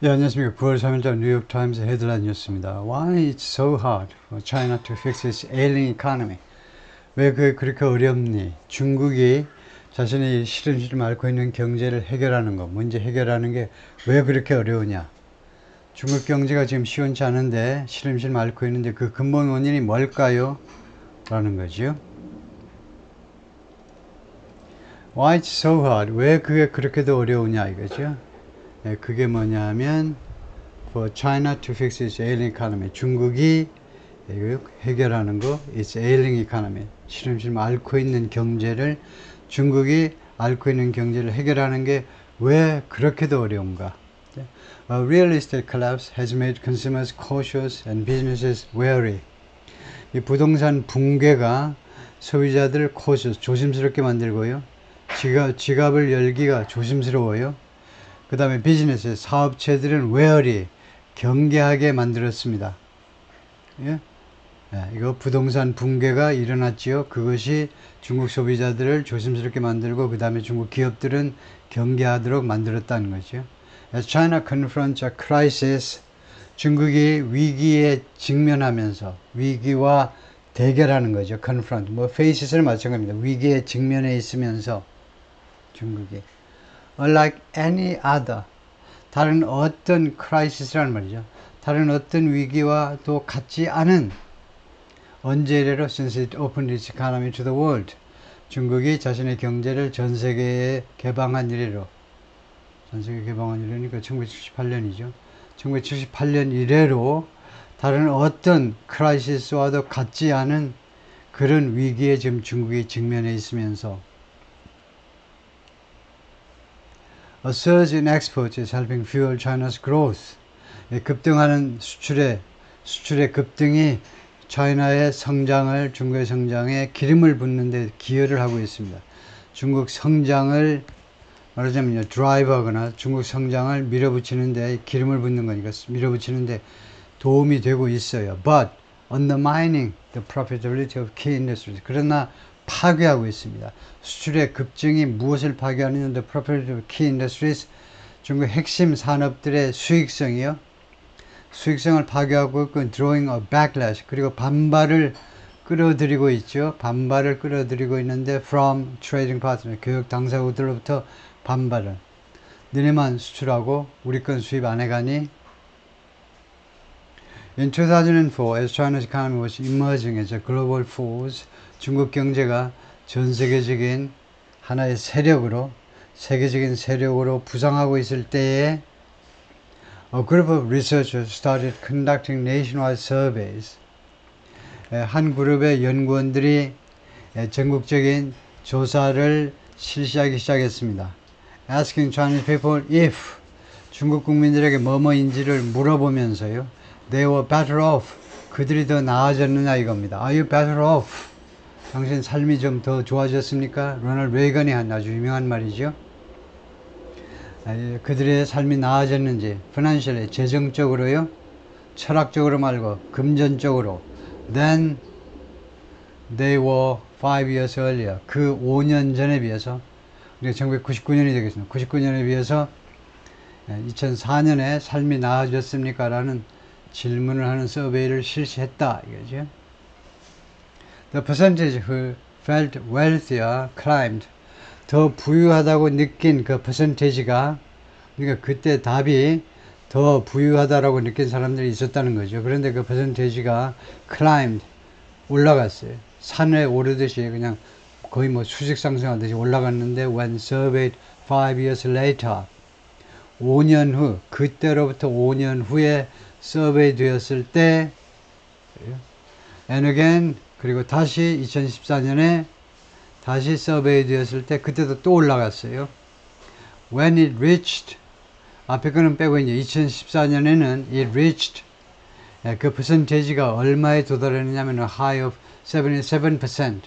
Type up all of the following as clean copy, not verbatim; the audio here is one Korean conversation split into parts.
예, 안녕하십니까. 9월 3일자 뉴욕타임스 헤드라인 뉴스입니다. Why it's so hard for China to fix its ailing economy? 왜 그게 그렇게 어렵니? 중국이 자신이 시름시름 앓고 있는 경제를 해결하는 거, 문제 해결하는 게 왜 그렇게 어려우냐? 중국 경제가 지금 시원치 않은데 시름시름 앓고 있는데 그 근본 원인이 뭘까요? 라는 거죠. Why it's so hard? 왜 그게 그렇게도 어려우냐 이거죠. 예, 그게 뭐냐면 for China to fix its ailing economy. 중국이 해결하는 거, its ailing economy. 시름시름 앓고 있는 경제를, 중국이 앓고 있는 경제를 해결하는 게 왜 그렇게도 어려운가? A real estate collapse has made consumers cautious and businesses wary. 이 부동산 붕괴가 소비자들을 cautious, 조심스럽게 만들고요. 지갑을 열기가 조심스러워요. 그 다음에 비즈니스, 사업체들은 wary, 경계하게 만들었습니다. 예? 이거 부동산 붕괴가 일어났지요. 그것이 중국 소비자들을 조심스럽게 만들고 그 다음에 중국 기업들은 경계하도록 만들었다는 거죠. As China confronts a crisis, 중국이 위기에 직면하면서 위기와 대결하는 거죠. confront, 뭐 faces를 마찬가지입니다. 위기에 직면해 있으면서 중국이 unlike any other, 다른 어떤 crisis라는 말이죠. 다른 어떤 위기와 또 같지 않은 언제 이래로 since it opened its economy to the world. 중국이 자신의 경제를 전 세계에 개방한 이래로, 전 세계 개방한 이래니까 1978년이죠. 1978년 이래로 다른 어떤 크라이시스와도 같지 않은 그런 위기에 지금 중국이 직면해 있으면서 A surge in exports is helping fuel China's growth. 급등하는 수출의 급등이 차이나의 성장을, 중국의 성장에 기름을 붓는 데 기여를 하고 있습니다. 중국 성장을 말하자면요, 드라이브하거나 중국 성장을 밀어붙이는데 기름을 붓는 거니까 밀어붙이는데 도움이 되고 있어요. But undermining the profitability of key industries. 그러나 파괴하고 있습니다. 수출의 급증이 무엇을 파괴하느냐? The profitability of key industries. 중국 핵심 산업들의 수익성이요. 수익성을 파괴하고 있고 drawing a backlash. 그리고 반발을 끌어들이고 있죠. 반발을 끌어들이고 있는데 from trading partner, 교역 당사국들로부터 반발을. 너네만 수출하고 우리 건 수입 안 해가니? In 2004, as China's economy was emerging as a global force, 중국 경제가 전 세계적인 하나의 세력으로, 세계적인 세력으로 부상하고 있을 때에 a group of researchers started conducting nationwide surveys. 한 그룹의 연구원들이 전국적인 조사를 실시하기 시작했습니다. Asking Chinese people if 중국 국민들에게 뭐뭐인지를 물어보면서요. They were better off. 그들이 더 나아졌느냐 이겁니다. Are you better off? 당신 삶이 좀 더 좋아졌습니까? 로널드 레이건이 한 아주 유명한 말이죠. 그들의 삶이 나아졌는지, financially, 재정적으로요, 철학적으로 말고 금전적으로, then they were 5 years earlier. 그 5년 전에 비해서, 우리가 1999년이 되겠습니다. 99년에 비해서 2004년에 삶이 나아졌습니까? 라는 질문을 하는 서베이를 실시했다. 이거죠. The percentage who felt wealthier climbed. 더 부유하다고 느낀 그 퍼센테이지가, 그러니까 그때 답이 더 부유하다라고 느낀 사람들이 있었다는 거죠. 그런데 그 퍼센테이지가 climbed, 올라갔어요. 산에 오르듯이 그냥 거의 뭐 수직 상승하듯이 올라갔는데 when surveyed 5 years later, 5년 후, 그때로부터 5년 후에 서베이 되었을 때 and again, 그리고 다시 2014년에 다시 서베이 되었을 때 그때도 또 올라갔어요. When it reached, 앞에 거는 빼고 이제 2014년에는 it reached, 그 퍼센테이지가 얼마에 도달했느냐면 high of 77%,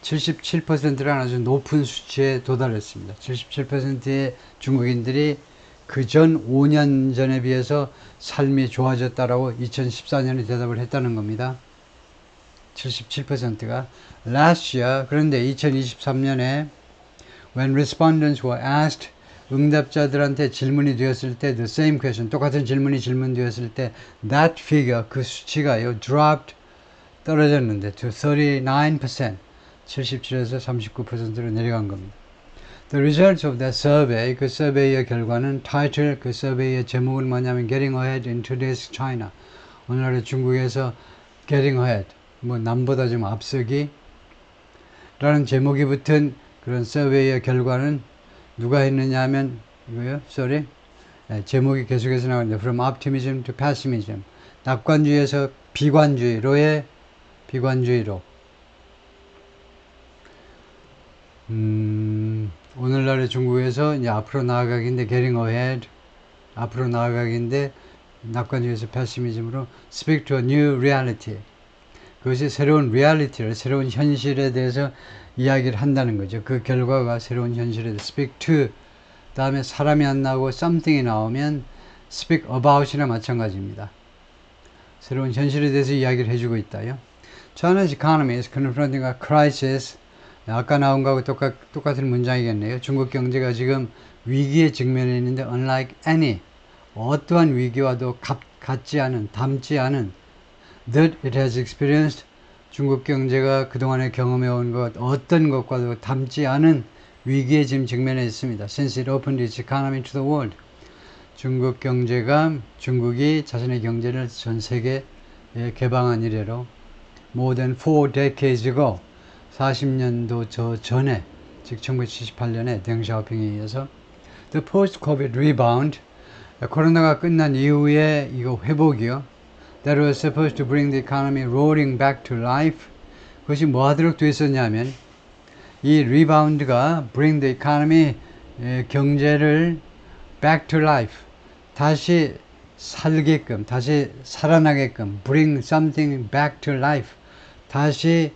77%라는 아주 높은 수치에 도달했습니다. 77%의 중국인들이 그 전 5년 전에 비해서 삶이 좋아졌다라고 2014년에 대답을 했다는 겁니다. 77%가 last year. 그런데 2023년에 when respondents were asked 응답자들한테 질문이 되었을 때 the same question, 똑같은 질문이 질문되었을 때 that figure, 그 수치가요 dropped, 떨어졌는데 to 39%, 77에서 39%로 내려간 겁니다. The results of that survey, 그 서베이의 결과는 title, 그 서베이의 제목은 뭐냐면 Getting Ahead in Today's China, 오늘날의 중국에서 Getting Ahead, 뭐 남보다 좀 앞서기 라는 제목이 붙은 그런 서베이의 결과는 누가 했느냐 하면 이거요, sorry, 제목이 계속해서 나오는데 From Optimism to Pessimism, 낙관주의에서 비관주의로 오늘날의 중국에서 이제 앞으로 나아가기인데 Getting Ahead, 앞으로 나아가기인데 낙관주의에서 패시미즘으로 Speak to a New Reality, 그것이 새로운 리얼리티를, 새로운 현실에 대해서 이야기를 한다는 거죠. 그 결과가 새로운 현실에 대해서 Speak to, 다음에 사람이 안 나오고 something이 나오면 Speak about이나 마찬가지입니다. 새로운 현실에 대해서 이야기를 해주고 있다요. China's economy is confronting a crisis. 아까 나온 거하고 똑같은 문장이겠네요. 중국 경제가 지금 위기에 직면해 있는데 unlike any, 어떠한 위기와도 같지 않은, 닮지 않은 that it has experienced, 중국 경제가 그동안에 경험해온 것, 어떤 것과도 닮지 않은 위기에 지금 직면해 있습니다. Since it opened its economy to the world, 중국이 자신의 경제를 전 세계에 개방한 이래로 more than 4 decades ago, 40년도 전에, 즉 1978년에 댕 샤오핑에 의해서 the post-COVID rebound, 코로나가 끝난 이후에 이거 회복이요, that was supposed to bring the economy roaring back to life, 그것이 뭐 하도록 되어 있었냐면 이 리바운드가 bring the economy, 경제를 back to life, 다시 살게끔, 다시 살아나게끔, bring something back to life, 다시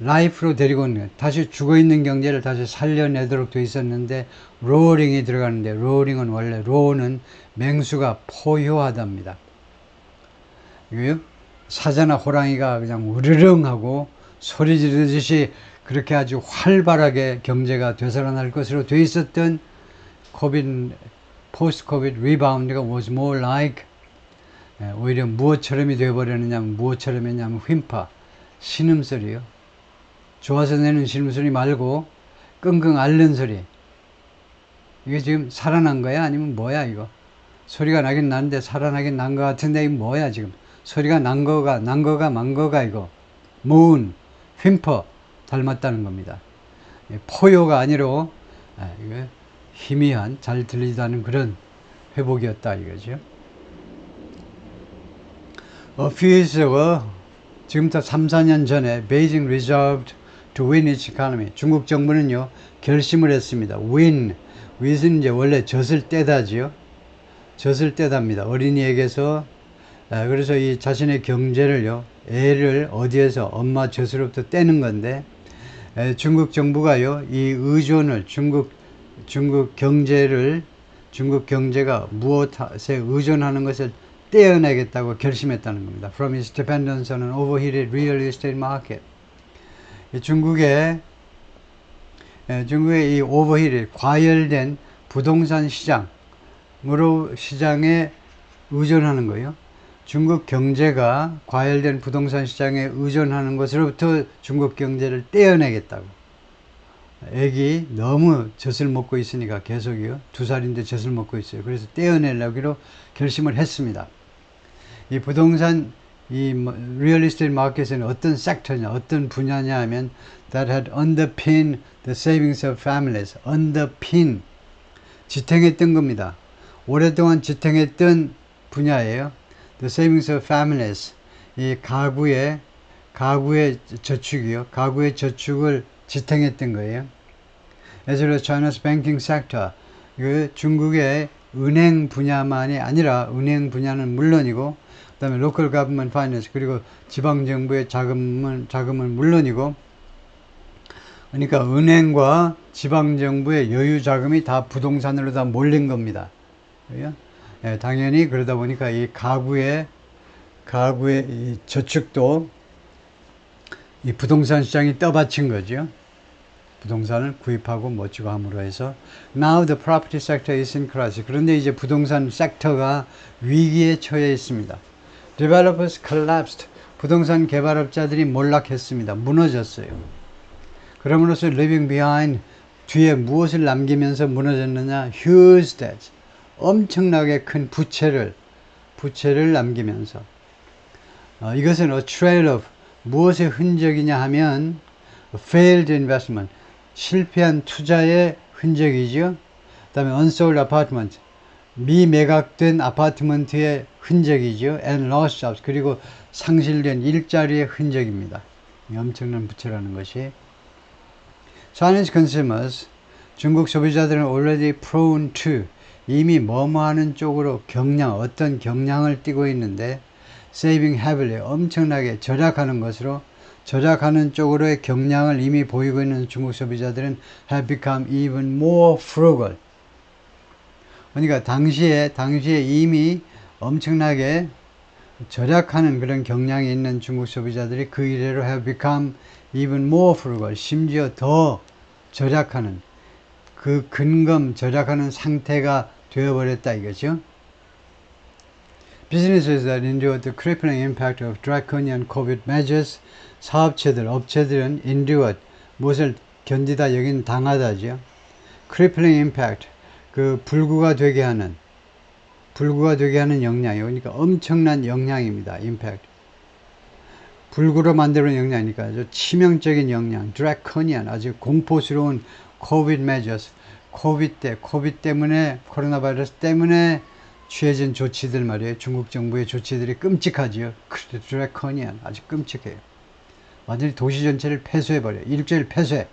life로 데리고 오는 것, 다시 죽어있는 경제를 다시 살려내도록 되어 있었는데 roaring이 들어가는데, roaring은 원래 row는 맹수가 포효하답니다. 이거요? 사자나 호랑이가 그냥 으르렁하고 소리 지르듯이 그렇게 아주 활발하게 경제가 되살아날 것으로 되어 있었던 post-COVID rebound가 was more like, 오히려 무엇처럼이 되어버렸느냐면, 무엇처럼 했냐면 휨파, 신음소리요. 좋아서 내는 신음소리 말고 끙끙 앓는 소리. 이게 지금 살아난 거야? 아니면 뭐야 이거? 소리가 나긴 나는데 살아나긴 난 거 같은데 이거 뭐야 지금? 소리가 난 거가 만 거가 이거. 모은, 휨퍼 닮았다는 겁니다. 포효가 아니로 이거 희미한, 잘 들리지도 않은 그런 회복이었다 이거죠. A few years ago, 지금부터 3, 4년 전에 Beijing resolved to win its economy. 중국 정부는요 결심을 했습니다. win, wit은 이제 원래 젖을 떼다지요. 젖을 떼답니다. 어린이에게서. 그래서 이 자신의 경제를요, 애를 어디에서 엄마 젖으로부터 떼는 건데, 중국 정부가요 이 의존을, 중국 경제가 무엇에 의존하는 것을 떼어내겠다고 결심했다는 겁니다. From its dependence on an overheated real estate market. 중국의 이 overheated, 과열된 부동산 시장에 의존하는 거예요. 중국 경제가 과열된 부동산 시장에 의존하는 것으로부터 중국 경제를 떼어내겠다고. 애기 너무 젖을 먹고 있으니까 계속이요. 2살인데 젖을 먹고 있어요. 그래서 떼어내려고 결심을 했습니다. 이 부동산, 이 real estate 마켓에는 어떤 섹터냐, 어떤 분야냐 하면 that had underpinned the savings of families. underpin, 지탱했던 겁니다. 오랫동안 지탱했던 분야예요. The savings of families, 이 가구의 저축이요. 가구의 저축을 지탱했던 거예요. As well as China's banking sector, 중국의 은행 분야만이 아니라, 은행 분야는 물론이고, 그 다음에 local government finance, 그리고 지방정부의 자금은 물론이고, 그러니까 은행과 지방정부의 여유 자금이 다 부동산으로 다 몰린 겁니다. 당연히 그러다 보니까 이 가구의 이 저축도 이 부동산 시장이 떠받친 거죠. 부동산을 구입하고 멋지고 함으로 해서 Now the property sector is in crisis. 그런데 이제 부동산 섹터가 위기에 처해 있습니다. Developers collapsed. 부동산 개발업자들이 몰락했습니다. 무너졌어요. 그럼으로써 leaving behind 뒤에 무엇을 남기면서 무너졌느냐? Huge debts. 엄청나게 큰 부채를 남기면서 이것은 a trail of 무엇의 흔적이냐 하면 failed investment 실패한 투자의 흔적이죠. 그 다음에 unsold apartment 미매각된 아파트먼트의 흔적이죠. and lost jobs 그리고 상실된 일자리의 흔적입니다. 엄청난 부채라는 것이. Chinese consumers 중국 소비자들은 already prone to 이미 뭐뭐하는 쪽으로 어떤 경향을 띠고 있는데 saving heavily 엄청나게 절약하는 쪽으로의 경향을 이미 보이고 있는 중국 소비자들은 have become even more frugal. 그러니까 당시에 이미 엄청나게 절약하는 그런 경향이 있는 중국 소비자들이 그 이래로 have become even more frugal. 심지어 더 절약하는 그 근검 절약하는 상태가 되어버렸다 이거죠. Businesses that endured the crippling impact of draconian COVID measures 업체들은 endured 무엇을 견디다 여긴 당하다죠. crippling impact 그 불구가 되게 하는 영향이요. 그러니까 엄청난 영향입니다. impact 불구로 만드는 영향이니까 아주 치명적인 영향 draconian 아주 공포스러운 COVID measures 코비드 때문에 코로나 바이러스 때문에 취해진 조치들 말이에요. 중국 정부의 조치들이 끔찍하지요. 드래코니안 아주 끔찍해요. 완전히 도시 전체를 폐쇄해버려요. 일주일 폐쇄.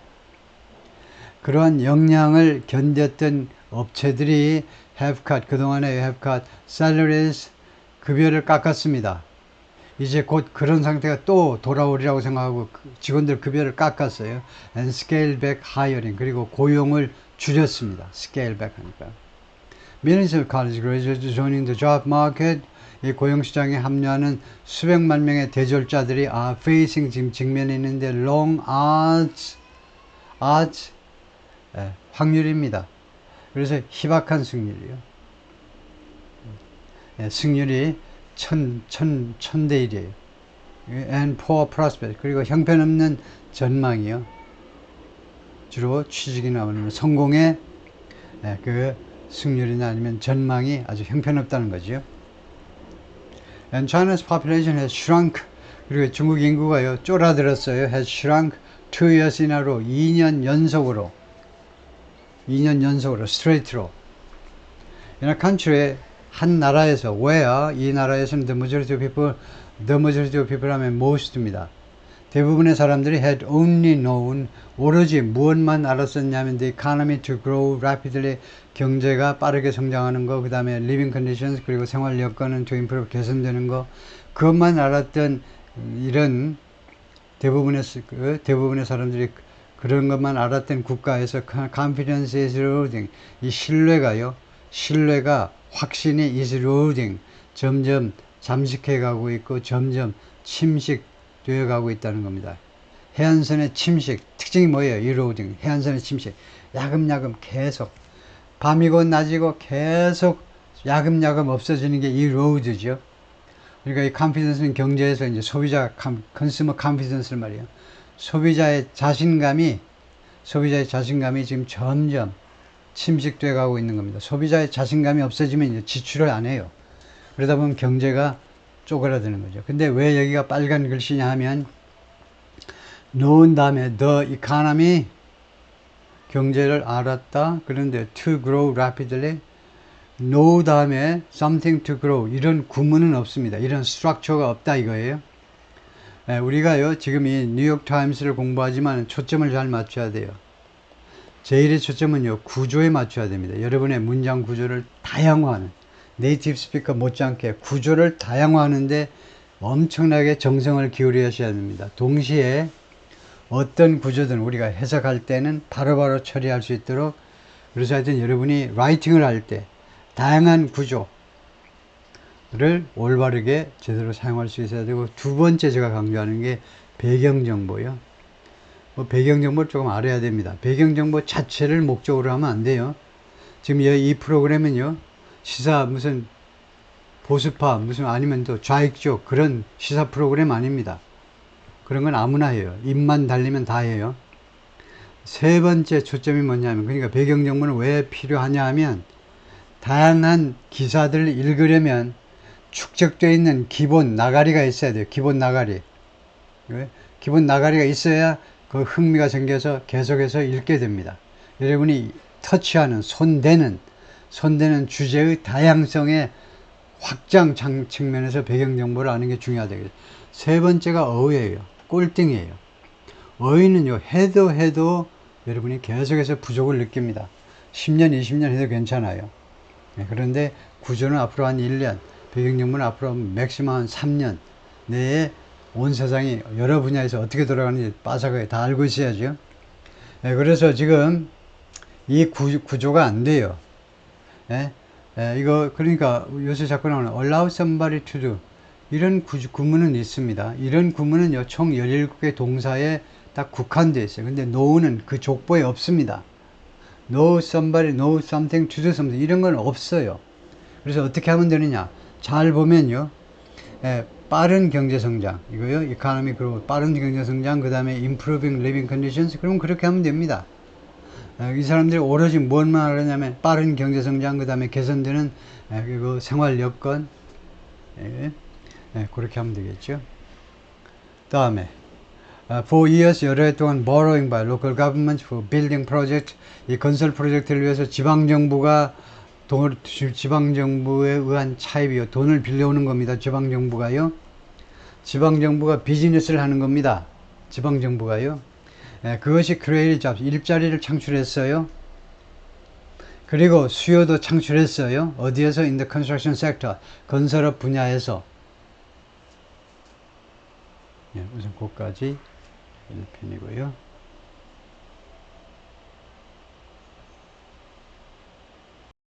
그러한 영향을 견뎠던 업체들이 have cut 그동안에 have cut salaries 급여를 깎았습니다. 이제 곧 그런 상태가 또 돌아오리라고 생각하고 직원들 급여를 깎았어요. and scale back hiring 그리고 고용을 줄였습니다. scale back 하니까. Millions of college graduates joining the job market 이 고용시장에 합류하는 수백만 명의 대졸자들이 are facing 지금 직면에 있는데 long odds 확률입니다. 그래서 희박한 승률이요. 승률이 1000대 1이에요. and poor prospect 그리고 형편없는 전망이요. 주로 취직이 나오는 성공의 그 승률이나 아니면 전망이 아주 형편없다는 거죠. And China's population has shrunk 그리고 중국 인구가요 쫄아들었어요. has shrunk 2 years in a row 2년 연속으로 straight로 in a country 한 나라에서 where 이 나라에서는 the majority of people 하면 most입니다. 대부분의 사람들이 had only known 오로지 무엇만 알았었냐면 the economy to grow rapidly 경제가 빠르게 성장하는 거 그 다음에 living conditions 그리고 생활 여건은 to improve 개선되는 거 그것만 알았던 이런 대부분의 사람들이 그런 것만 알았던 국가에서 confidence is eroding 이 신뢰가 확신이 is eroding 점점 잠식해 가고 있고 점점 침식되어 가고 있다는 겁니다. 해안선의 침식 특징이 뭐예요? eroding 해안선의 침식 야금야금 계속 밤이고 낮이고 계속 야금야금 없어지는 게 erode죠. 그러니까 이 confidence는 경제에서 이제 소비자 consumer confidence를 말이에요. 소비자의 자신감이 지금 점점 침식돼 가고 있는 겁니다. 소비자의 자신감이 없어지면 이제 지출을 안 해요. 그러다 보면 경제가 쪼그라드는 거죠. 근데 왜 여기가 빨간 글씨냐 하면 known 다음에 the economy 경제를 알았다. 그런데 to grow rapidly know 다음에 something to grow 이런 구문은 없습니다. 이런 스트럭처가 없다 이거예요. 우리가요 지금 이 뉴욕 타임스를 공부하지만 초점을 잘 맞춰야 돼요. 제1의 초점은요 구조에 맞춰야 됩니다. 여러분의 문장 구조를 다양화하는 네이티브 스피커 못지않게 구조를 다양화하는데 엄청나게 정성을 기울이셔야 됩니다. 동시에 어떤 구조든 우리가 해석할 때는 바로바로 처리할 수 있도록 그래서 하여튼 여러분이 라이팅을 할 때 다양한 구조를 올바르게 제대로 사용할 수 있어야 되고 두 번째 제가 강조하는 게 배경정보요. 배경 정보를 조금 알아야 됩니다. 배경 정보 자체를 목적으로 하면 안 돼요. 지금 이 프로그램은요, 시사 무슨 보수파 무슨 아니면 또 좌익적 그런 시사 프로그램 아닙니다. 그런 건 아무나 해요. 입만 달리면 다 해요. 세 번째 초점이 뭐냐면, 그러니까 배경 정보는 왜 필요하냐 하면, 다양한 기사들을 읽으려면 축적되어 있는 기본 나가리가 있어야 돼요. 기본 나가리. 기본 나가리가 있어야 그 흥미가 생겨서 계속해서 읽게 됩니다. 여러분이 터치하는, 손대는 주제의 다양성의 확장 측면에서 배경정보를 아는 게 중요하다. 세 번째가 어휘예요. 꼴등이에요. 어휘는요, 해도 여러분이 계속해서 부족을 느낍니다. 10년, 20년 해도 괜찮아요. 그런데 구조는 앞으로 한 1년, 배경정보는 앞으로 맥시멈 한 3년 내에 온 세상이 여러 분야에서 어떻게 돌아가는지 빠삭하게 다 알고 있어야죠. 그래서 지금 이 구조가 안 돼요. 이거 그러니까 요새 자꾸 나오는 allow somebody to do 이런 구문은 있습니다. 이런 구문은요, 총 17개 동사에 딱 국한되어 있어요. 근데 no는 그 족보에 없습니다. know somebody, know something, to do something 이런 건 없어요. 그래서 어떻게 하면 되느냐? 잘 보면요, 빠른 경제 성장 이거요, economy 그리고 빠른 경제 성장, 그 다음에 improving living conditions, 그러면 그렇게 하면 됩니다. 이 사람들이 오로지 뭔만 하느냐면 빠른 경제 성장, 그 다음에 개선되는 그리고 생활 여건, 그렇게 하면 되겠죠. 다음에 for years 여러 해 동안 borrowing by local governments for building project, 이 건설 프로젝트를 위해서 지방정부에 의한 차입이요, 돈을 빌려오는 겁니다. 지방정부가요, 지방정부가 비즈니스를 하는 겁니다. 지방정부가요. 그것이 create jobs, 일자리를 창출했어요. 그리고 수요도 창출했어요. 어디에서? in the construction sector, 건설업 분야에서. 우선 그것까지 1편이고요.